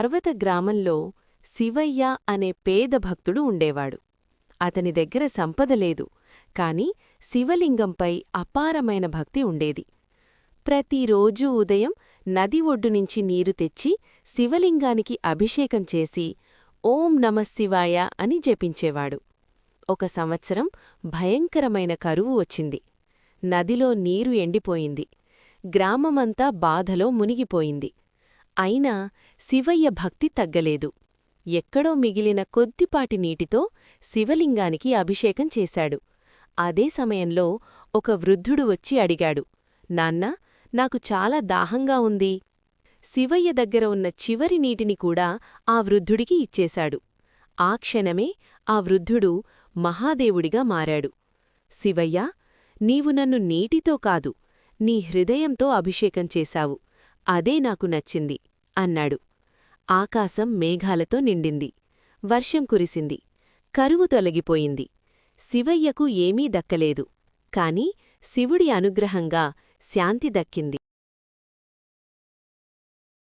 పర్వత గ్రామంలో శివయ్య అనే పేద భక్తుడు ఉండేవాడు. అతని దగ్గర సంపద లేదు, కాని శివలింగంపై అపారమైన భక్తి ఉండేది. ప్రతిరోజూ ఉదయం నది ఒడ్డునుంచి నీరు తెచ్చి శివలింగానికి అభిషేకం చేసి ఓం నమఃశివాయ అని జపించేవాడు. ఒక సంవత్సరం భయంకరమైన కరువు వచ్చింది. నదిలో నీరు ఎండిపోయింది. గ్రామమంతా బాధలో మునిగిపోయింది. అయినా శివయ్య భక్తి తగ్గలేదు. ఎక్కడో మిగిలిన కొద్దిపాటి నీటితో శివలింగానికి అభిషేకం చేశాడు. అదే సమయంలో ఒక వృద్ధుడు వచ్చి అడిగాడు, నాన్నా, నాకు చాలా దాహంగా ఉంది. శివయ్య దగ్గర ఉన్న చివరి నీటిని కూడా ఆ వృద్ధుడికి ఇచ్చేశాడు. ఆ క్షణమే ఆ వృద్ధుడు మహాదేవుడిగా మారాడు. శివయ్యా, నీవు నన్ను నీటితో కాదు, నీ హృదయంతో అభిషేకం చేశావు. అదే నాకు నచ్చింది అన్నాడు. ఆకాశం మేఘాలతో నిండింది. వర్షం కురిసింది. కరువు తొలగిపోయింది. శివయ్యకు ఏమీ దక్కలేదు, కాని శివుడి అనుగ్రహంగా శాంతి దక్కింది.